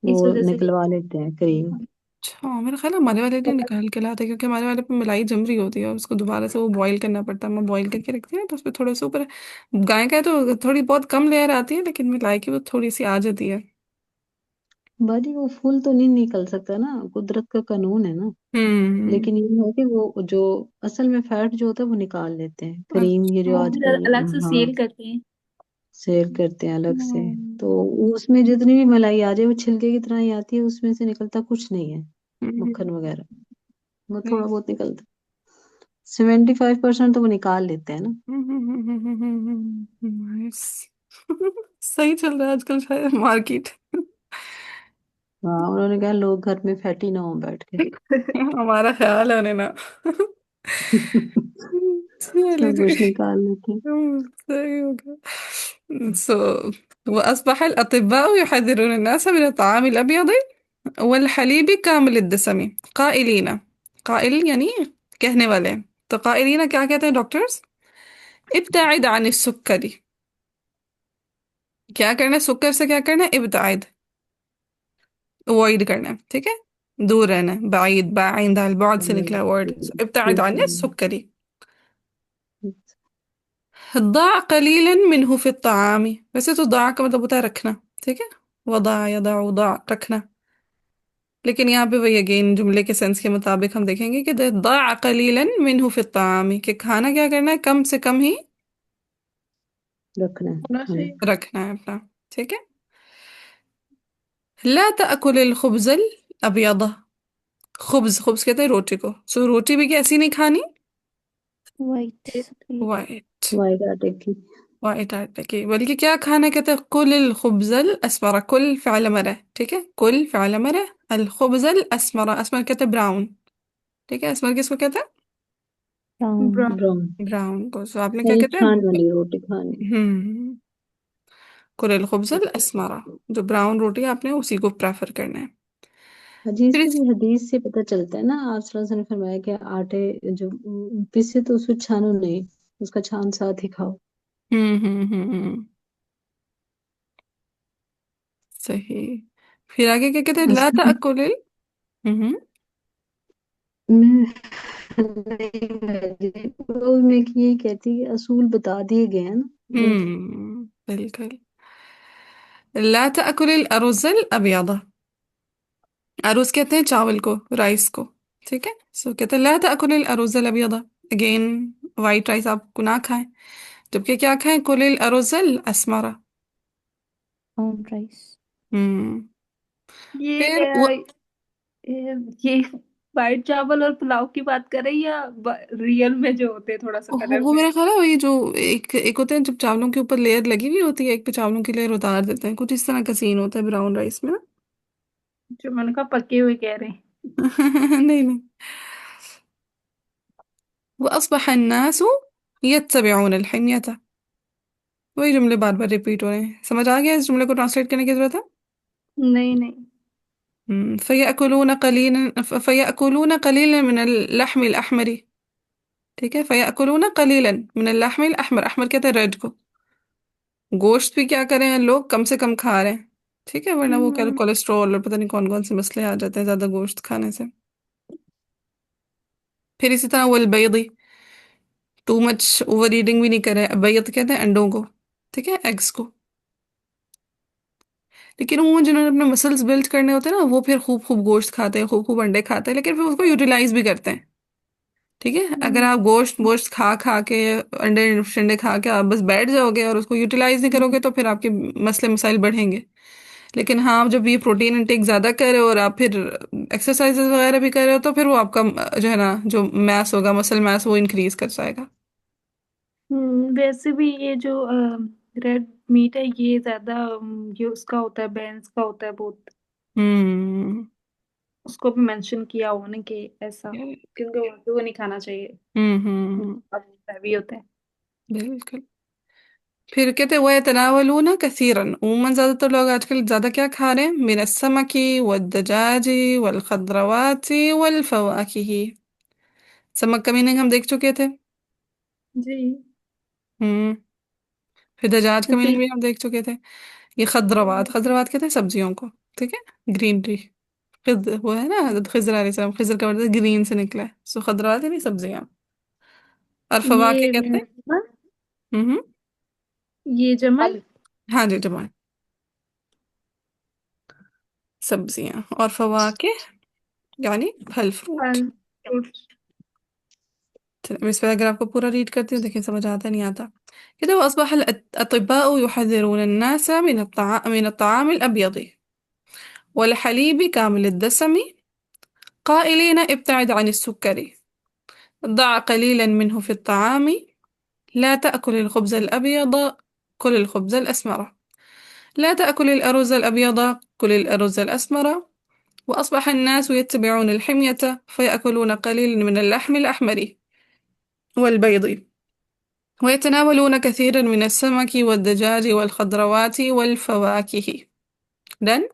वो इस वजह से निकलवा लेते हैं क्रीम। अच्छा, मेरा ख्याल है हमारे वाले नहीं निकाल के लाते, क्योंकि हमारे वाले पे मलाई जम रही होती है और उसको दोबारा से वो बॉईल करना पड़ता है। मैं बॉईल करके रखती हूँ तो उस पर थोड़े से ऊपर, गाय का है तो थोड़ी बहुत कम लेयर आती है, लेकिन मलाई की वो थोड़ी सी आ जाती है। बाजी वो फूल तो नहीं निकल सकता ना, कुदरत का कानून है ना। हम्म। लेकिन ये है कि वो जो असल में फैट जो होता है वो निकाल लेते हैं, क्रीम ये जो वो फिर आजकल। अलग से हाँ, सेल करते हैं। सेल करते हैं अलग से। तो हम्म। उसमें जितनी भी मलाई आ जाए वो छिलके की तरह ही आती है, उसमें से निकलता कुछ नहीं है। हम्म, मक्खन वगैरह वो हम्म, थोड़ा बहुत निकलता। 75% तो वो निकाल लेते हैं ना। नाइस। सही चल रहा है आजकल शायद मार्केट। हाँ, उन्होंने कहा लोग घर में फैटी ना हो बैठ के। हमारा ख्याल है उन्हें ना। चलो सब जी। कुछ निकाल लेते हैं। सही हो गया। وأصبح الأطباء يحذرون الناس من الطعام الأبيض والحليب كامل الدسم قائلين، قائل यानी कहने वाले हैं। तो قائلين क्या कहते हैं डॉक्टर्स? ابتعد عن السكري। क्या करना है, सुकर से क्या करना है? इब्ताइद, अवॉइड करना है। ठीक है, दूर रहना है। बाइद, बाइंद, अलबाद से निकला वर्ड। इब्ताइद ठीक عن है। السكري। ضع قليلا منه في الطعام، वैसे तो ضع का मतलब होता है रखना। ठीक है, वضع यضع ضع रखना। लेकिन यहाँ पे वही अगेन जुमले के सेंस के मुताबिक हम देखेंगे कि ضع قليلا منه في الطعام कि खाना क्या करना है, कम से कम ही रखना है होना हमें। चाहिए। रखना है अपना। ठीक है, لا تأكل الخبز الأبيض. خبز خبز کہتے ہیں روٹی کو، سو روٹی بھی کیسی نہیں کھانی؟ وائٹ سفید. وائٹ. وائٹ آٹے کی. وائٹ آٹے کی. بلکہ کیا کھانا کہتے ہیں؟ کل الخبز الاسمر. کل فعل امر ہے، ٹھیک ہے، کل فعل امر ہے. الخبز الاسمر، اسمر کہتے ہیں براؤن، ٹھیک ہے، اسمر کس کو کہتے براؤن. براؤن. براؤن ہیں؟ براؤن کو. سو آپ نے کیا یعنی کہتے چھان ہیں؟ والی روٹی کھانی. کل الخبز الاسمر، جو براؤن روٹی ہے آپ نے اسی کو پریفر کرنا ہے. حدیث پھر سے بھی، حدیث سے پتہ چلتا ہے نا، آپ صلی اللہ علیہ وسلم نے فرمایا کہ آٹے جو پسے تو اس کو چھانو نہیں، اس کا چھان ساتھ ہی کھاؤ. صحیح. پھر آگے کیا کہتے ہیں؟ لا اصل تأکل ہم میں نہیں بھیجی، وہ میں یہ کہتی کہ اصول بتا دیے گئے ہیں نا بس. بالکل. لا تأکل الأرز الأبيض. اروز کہتے ہیں چاول کو، رائس کو، ٹھیک ہے. سو کہتے ہیں لا تأکل الأرز الأبيض. اگین وائٹ رائس آپ کو نہ کھائیں، جبکہ کیا کھائیں؟ کل الأرز الأسمر. Brown rice. ہم یہ پھر وہ یہ وائٹ چاول اور پلاؤ کی بات کر رہی یا ریئل میں جو ہوتے ہیں تھوڑا سا کلر وہ میں؟ میرا خیال ہے وہی جو ایک ہوتے ہیں جب چاولوں کے اوپر لیئر لگی ہوئی ہوتی ہے، ایک پہ چاولوں کی لیئر اتار دیتے ہیں، کچھ اس طرح کا سین ہوتا ہے براؤن رائس میں نا. جو میں نے کہا پکے ہوئے کہہ رہے ہیں. نہیں نہیں. وأصبح الناس يتبعون الحمية. وہی جملے بار بار ریپیٹ ہو رہے ہیں. سمجھ آ گیا اس جملے کو ٹرانسلیٹ کرنے کی ضرورت ہے؟ نہیں نہیں. فيأكلون قليلا من اللحم الأحمر. ٹھیک ہے، فيأكلون قليلا من اللحم الأحمر. احمر کہتے ہیں ریڈ کو. گوشت بھی کیا کریں ہیں لوگ؟ کم سے کم کھا رہے ہیں، ٹھیک ہے، ورنہ وہ کولیسٹرول اور پتہ نہیں کون کون سے مسئلے آ جاتے ہیں زیادہ گوشت کھانے سے. پھر اسی طرح والبيض، ٹو مچ اوور ایڈنگ بھی نہیں کرے. بیض کہتے ہیں انڈوں کو، ٹھیک ہے، ایگز کو. لیکن وہ جنہوں نے اپنے مسلز بلڈ کرنے ہوتے ہیں نا، وہ پھر خوب خوب گوشت کھاتے ہیں، خوب خوب انڈے کھاتے ہیں، لیکن پھر اس کو یوٹیلائز بھی کرتے ہیں. ٹھیک ہے، اگر آپ گوشت کھا کھا کے، انڈے شنڈے کھا کے آپ بس بیٹھ جاؤ گے اور اس کو یوٹیلائز نہیں کرو گے تو پھر آپ کے مسئلے مسائل بڑھیں گے. لیکن ہاں جب یہ پروٹین انٹیک زیادہ کرے اور آپ پھر ایکسرسائز وغیرہ بھی کرے ہو تو پھر وہ آپ کا جو ہے نا جو میس ہوگا، مسل میس، وہ انکریز کر جائے گا. ویسے بھی یہ جو ریڈ میٹ ہے یہ زیادہ یہ اس کا ہوتا ہے، بینس کا ہوتا ہے بہت. ہوں اس کو بھی مینشن کیا ہوا نا کہ ایسا، کیونکہ اردو کو نہیں کھانا چاہیے، بھی ہوتے ہیں. بالکل. پھر کہتے ہیں وَيَتَنَاوَلُونَ كَثِيرًا. عموماً زیادہ تر لوگ آج کل زیادہ کیا کھا رہے ہیں؟ مِنَ السَّمَكِ وَالدَّجَاجِ وَالْخَضْرَوَاتِ وَالْفَوَاكِهِ. سمک کا میننگ ہم دیکھ چکے تھے. جی. ہم پھر دجاج کا پھر میننگ بھی ہم دیکھ چکے تھے. یہ خضروات، خضروات کہتے ہیں سبزیوں کو، ٹھیک ہے، گرینری. وہ ہے نا خضر علیہ السلام، خضر کا مطلب گرین سے نکلا ہے، سو خضروات یعنی سبزیاں. اور فواکہ یہ کہتے ہیں یہ جمع. ہاں جی ٹماٹر، سبزیاں. اور فواکہ یعنی پھل فروٹ. اس پہ اگر آپ کو پورا ریڈ کرتی ہوں دیکھیں سمجھ آتا نہیں آتا. کہتے ہیں وأصبح الأطباء يحذرون الناس من الطعام الأبيض والحليب كامل الدسم قائلين ابتعد عن السكر، ضع قليلا منه في الطعام، لا تأكل الخبز الأبيض، كل الخبز الأسمر، لا تأكل الأرز الأبيض، كل الأرز الأسمر. وأصبح الناس يتبعون الحمية فيأكلون قليلا من اللحم الأحمر والبيض ويتناولون كثيرا من السمك والدجاج والخضروات والفواكه. Done؟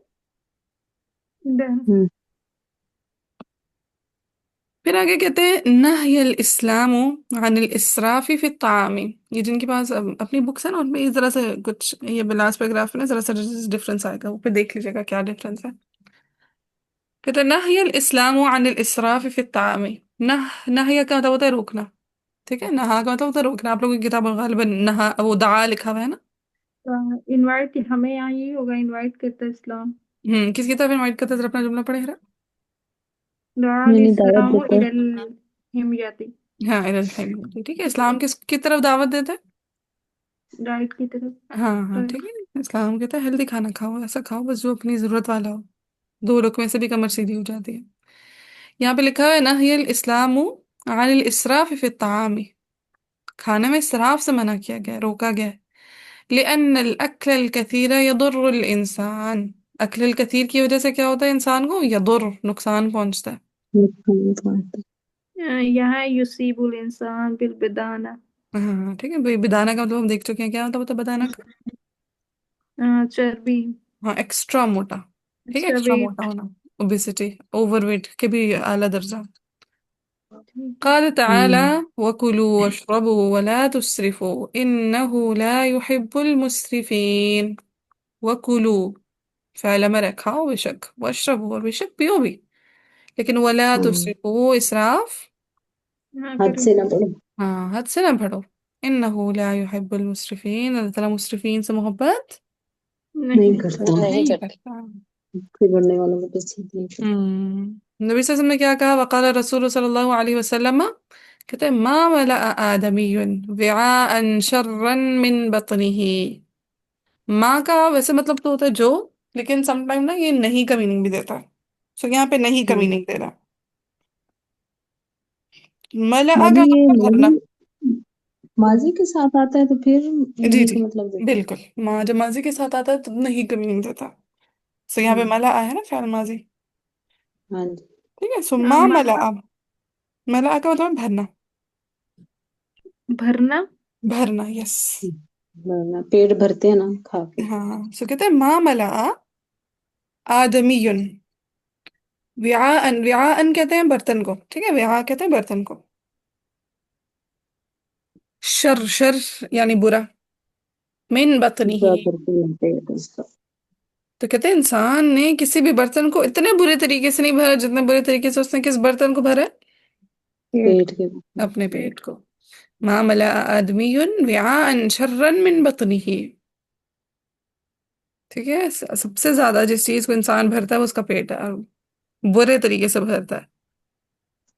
پھر آگے کہتے ہیں نہی الاسلام عن الاسراف فی الطعام. یہ جن کے پاس اپنی بکس ہے نا ان میں ذرا سے کچھ یہ لاسٹ پیراگراف میں ذرا سا ڈفرنس آئے گا، وہ پہ دیکھ لیجیے گا کیا ڈفرنس ہے. کہتے ہیں نہی الاسلام عن الاسراف فی الطعام. نہی کا مطلب ہوتا ہے روکنا، ٹھیک ہے، نہا کا مطلب ہوتا ہے روکنا. آپ لوگوں کی کتاب غالباً نہا وہ دعا لکھا ہوا ہے نا. انوائٹ ہمیں یہاں یہ ہوگا، انوائٹ کرتا ہے اسلام. کس کی طرف انوائٹ کرتے ہیں؟ ذرا اپنا جملہ پڑھے ذرا. دعا یعنی دعوت الاسلام دیتا ہے. الہمیاتی. ہاں ٹھیک ہے، اسلام کس کی طرف دعوت دیتا ہے؟ رائٹ کی طرف. ہاں ٹھیک ہے. اسلام کہتا ہے ہیلدی کھانا کھاؤ، ایسا کھاؤ بس جو اپنی ضرورت والا ہو، دو لقمے سے بھی کمر سیدھی ہو جاتی ہے۔ یہاں پہ لکھا ہے نہی الاسلام عن الاسراف فی الطعام، کھانے میں اسراف سے منع کیا گیا، روکا گیا ہے۔ لأن الأكل الكثير يضر الإنسان، اکل الکثیر کی وجہ سے کیا ہوتا ہے انسان کو، یضر، نقصان پہنچتا ہے۔ یہاں یصیب الانسان بالبدانہ، ہاں ٹھیک ہے بھائی، بدانہ کا مطلب ہم دیکھ چکے ہیں، کیا مطلب ہوتا ہے بدانہ کا؟ چربی، ہاں ایکسٹرا موٹا، ٹھیک ہے، اچھا ایکسٹرا موٹا ویٹ، ہونا، اوبیسٹی، اوور ویٹ کے بھی اعلیٰ درجہ۔ ٹھیک ہے۔ قال تعالى وكلوا واشربوا ولا تسرفوا إنه لا يحب المسرفين۔ وكلوا فعل امر ہے، کھاؤ بے شک، واشربوا اور بے شک پیو بھی، لیکن ولا تسرفوا اسراف، ہاں حد کرو، سے نہ بڑھو۔ ہاں حد سے نہ بڑھو۔ انه لا يحب المسرفين، اللہ تعالیٰ مسرفین سے محبت نہیں نہیں کرتے کرتا۔ ہیں، نہیں نہیں کرتے۔ کرتا۔ حد سے بڑھنے والوں کو پسند نہیں کرتے۔ نبی صلی اللہ علیہ وسلم نے کیا کہا، وقال رسول صلی اللہ علیہ وسلم، کہتے ہیں ما ملأ آدمی وعاء شرا من بطنه، ماں کا ویسے مطلب تو ہوتا ہے جو، لیکن سم ٹائم نا یہ نہیں کا میننگ بھی دیتا ہے، سو یہاں پہ نہیں کا ہوں، میننگ دے رہا، ملأ باجی کا یہ مطلب بھرنا۔ ماضی کے ساتھ آتا ہے تو پھر جی نہیں جی کا مطلب دیتا بالکل، ماں جب ماضی کے ساتھ آتا ہے تو نہیں کا میننگ دیتا، سو یہاں ہے۔ پہ ملأ ہے نا فعل ماضی، ہاں جی، ٹھیک ہے، سو ما ملأ، ملأ کا مطلب بھرنا، بھرنا، بھرنا، یس۔ ورنہ پیٹ بھرتے ہیں نا کھا کے۔ ہاں سو کہتے ہیں ما ملأ آدمی، وعاء، وعاء کہتے ہیں برتن کو، ٹھیک ہے، وعاء کہتے ہیں برتن کو، شر، شر یعنی برا، من بطنہ، کیا کرتے ہیں پیٹ اس کا؟ تو کہتے ہیں انسان نے کسی بھی برتن کو اتنے برے طریقے سے نہیں بھرا جتنے برے طریقے سے اس نے کس برتن کو بھرا ہے؟ پیٹ۔ پیٹ کے۔ اپنے پیٹ کو۔ ما ملأ آدمی وعاء شرا من بطنہ، ٹھیک ہے، سب سے زیادہ جس چیز کو انسان بھرتا ہے وہ اس کا پیٹ ہے، اور برے طریقے سے بھرتا ہے،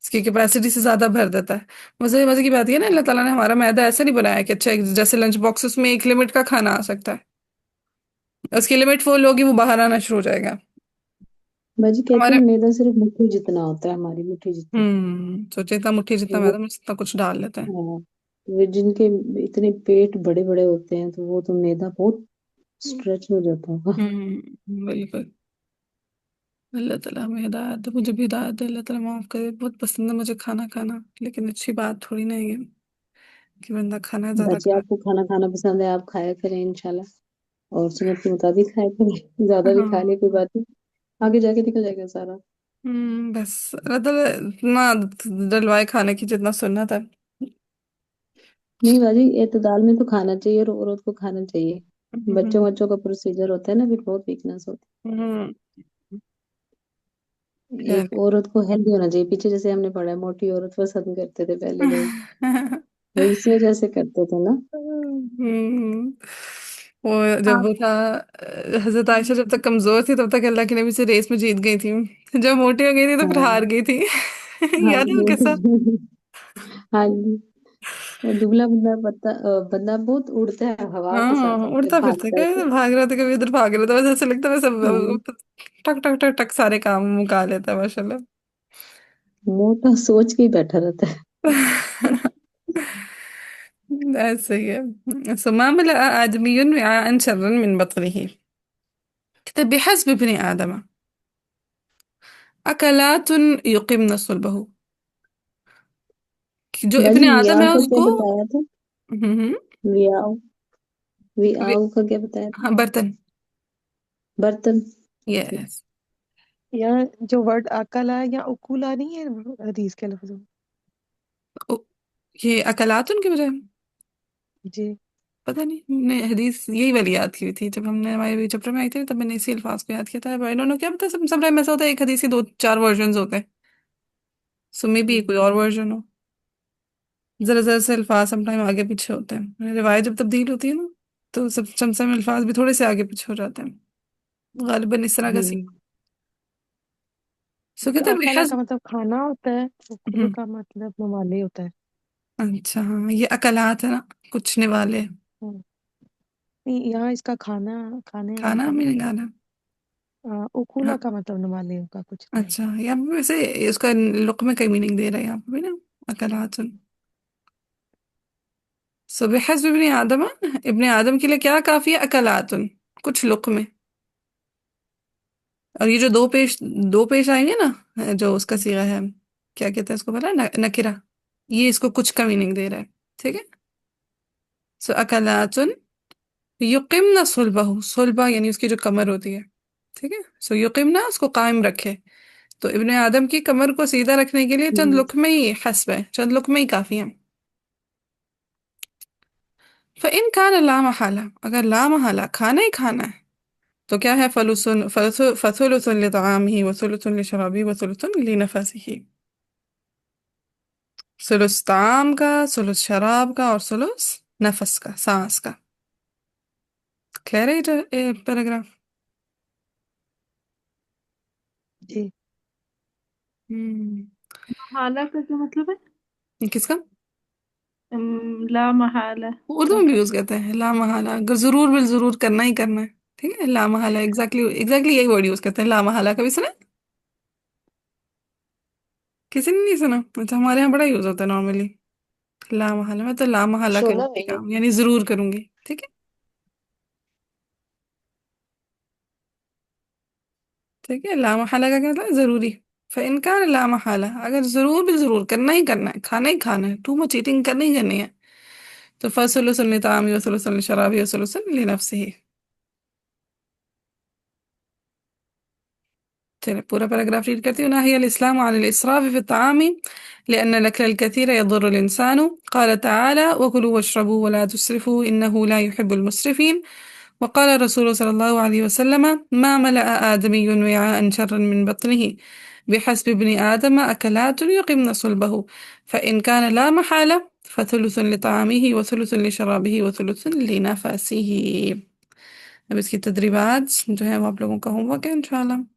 اس کی کیپیسٹی سے زیادہ بھر دیتا ہے۔ مزے مزے کی بات یہ ہے نا، اللہ تعالیٰ نے ہمارا معدہ ایسے نہیں بنایا کہ اچھا جیسے لنچ باکسز میں ایک لمٹ کا کھانا آ سکتا ہے، اس کی لمٹ فل ہوگی وہ باہر آنا شروع ہو جائے گا باجی کہتے ہمارے۔ ہیں میدا صرف مٹھی جتنا ہوتا ہے، ہماری مٹھی جتنا۔ سوچے اتنا مٹھی جتنا وہ میدہ میں اتنا کچھ ڈال لیتے ہیں۔ ہاں، وہ جن کے اتنے پیٹ بڑے بڑے ہوتے ہیں تو وہ تو میدا بہت اسٹریچ ہو جاتا ہوگا۔ بالکل، اللہ تعالیٰ ہمیں ہدایت دے، مجھے بھی ہدایت دے، اللہ تعالیٰ معاف کرے، بہت پسند ہے مجھے کھانا کھانا، لیکن اچھی بات تھوڑی نہیں ہے کہ بندہ کھانا زیادہ باجی کھا۔ آپ کو کھانا کھانا پسند ہے، آپ کھایا کریں انشاءاللہ، اور سنت کے مطابق کھایا کریں، زیادہ بھی کھا لے کوئی ہاں بات نہیں، آگے جا کے نکل جائے گا سارا۔ بس اللہ تعالیٰ اتنا ڈلوائے کھانے کی جتنا سنت ہے۔ نہیں باجی اعتدال میں تو کھانا چاہیے، اور عورت کو کھانا چاہیے، بچوں بچوں کا پروسیجر ہوتا ہے نا، پھر بہت ویکنس ہوتی ہوں، ہے، خیر۔ ایک عورت کو ہیلدی ہونا چاہیے، پیچھے جیسے ہم نے پڑھا ہے موٹی عورت پسند کرتے تھے پہلے لوگ، وہ اس وجہ سے کرتے تھے نا۔ وہ جب آپ وہ تھا، حضرت عائشہ جب تک کمزور تھی تب تک اللہ کے نبی سے ریس میں جیت گئی تھی، جب موٹی ہو گئی تھی تو پھر ہاں ہار گئی تھی۔ ہاں یاد ہے وہ جی قصہ؟ ہاں جی، وہ دبلا بندہ بندہ بہت اڑتا ہے ہوا ہاں کے ہاں ساتھ، اڑتا پھرتا بھاگتا ہے کہ بھاگ رہا تھا، کبھی ادھر بھاگ رہا تھا، ویسے ایسا لگتا ہے ہاں، ویسے ٹک ٹک ٹک ٹک سارے کام مکا لیتا ہے ماشاء اللہ۔ موٹا سوچ کے ہی بیٹھا رہتا ہے۔ ایسے ہی ہے، سما ملأ آدمی وعاء شرا من بطنه، کہتے بحسب ابن آدم اکلات یقمن صلبہ، جو ابن باجی آدم ویاؤ ہے کا اس کیا کو، بتایا تھا؟ ہم، ویاؤ، ویاؤ کا کیا بتایا تھا؟ ہاں برتن، برتن۔ یس، یہاں جو ورڈ اکلا یا اکولا نہیں ہے حدیث کے لفظ میں؟ یہ اکلات ان کی بجائے جی پتہ نہیں، ہم نے حدیث یہی والی یاد کی ہوئی تھی جب ہم نے ہمارے چیپٹر میں آئی تھی، تب میں نے اسی الفاظ کو یاد کیا تھا، انہوں نے کیا پتا، سم ٹائم ایسا ہوتا ہے ایک حدیث کی دو چار ورژنز ہوتے ہیں، سو میں بھی کوئی اور ورژن ہو، ذرا ذرا سے الفاظ سم ٹائم آگے پیچھے ہوتے ہیں، روایت جب تبدیل ہوتی ہے نا تو سب سم الفاظ بھی تھوڑے سے آگے پیچھے ہو جاتے ہیں، غالباً اس طرح کا سی، سو تو کہتے ہیں اکلا کا مطلب کھانا ہوتا ہے، اکلو ہم، کا مطلب ممالی ہوتا ہے۔ اچھا ہاں یہ اکلات ہے نا، کچھ نوالے، ہوں، नहीं, यहाँ इसका खाना खाने खाना मतलब मीनिंग आना। उकुला हाँ, का मतलब नमाले का कुछ तो है। अच्छा, यहाँ पे वैसे इसका लुक्मे का मीनिंग दे रहा है यहाँ पे भी ना, अकलातुन। सो बिहस्ब इब्न आदम, इब्न आदम के लिए क्या काफी है? अकलातुन, कुछ लुक्मे। और ये जो दो पेश आएंगे ना, जो उसका सीगा है, क्या कहते हैं इसको, पता है? नकिरा। ये इसको कुछ का मीनिंग दे रहा है। ठीक है। सो अकलातुन युकिमना सुलबहु, सुलबा यानी उसकी जो कमर होती है। ठीक है। सो युकिमना, उसको कायम रखे। तो इब्न आदम की कमर को सीधा रखने के लिए चंद लुक्मे ही हस्ब है, चंद लुक्मे ही काफी हैं। फ़इन कान ला महाला, अगर ला महाला खाना ही खाना है, तो क्या है? फसुलुसुन लितआमिही व सुलुसुन लिशराबिही व सुलुसुन लिनफसिही। सुलुस ताम का, सुलुस शराब का, और सुलुस नफस का, सांस का। क्लियर है ये पैराग्राफ? जी। हम्म। हाला का क्या मतलब है? ये किसका? ला महाला उर्दू का। में भी यूज करते हैं ला महाला, अगर जरूर बिल जरूर करना ही करना है। ठीक है, ला महाला, एग्जैक्टली एग्जैक्टली यही वर्ड यूज करते हैं, ला महाला। कभी सुना? किसी ने नहीं सुना? अच्छा, हमारे यहाँ बड़ा यूज होता है नॉर्मली, ला महाला। मैं तो ला महाला सुना करूंगी है ये। काम, यानी जरूर करूंगी। ठीक है। ठीक है, ला महाला का क्या मतलब? जरूरी। फ़इनकार ला महाला, अगर जरूर भी जरूर करना ही करना है, खाना ही खाना है, टू मच ईटिंग करनी ही करनी है, तो फसलुसन लितामी व सुलुसन लिशराबी व सुलुसन लिनफ्सिही। चलिए पूरा पैराग्राफ रीड करती हूँ। नही الإسلام عن الإسراف في الطعام لأن الأكل الكثير يضر الإنسان. قال تعالى: وكلوا واشربوا ولا تسرفوا إنه لا يحب المسرفين. وقال الرسول صلى الله عليه وسلم: ما ملأ آدمي وعاء شرا من بطنه، بحسب ابن آدم أكلات يقمن صلبه، فإن كان لا محالة فثلث لطعامه وثلث لشرابه وثلث لنفسه. अब इसकी तदरीबात जो है वो आप लोगों का होमवर्क है इंशाल्लाह।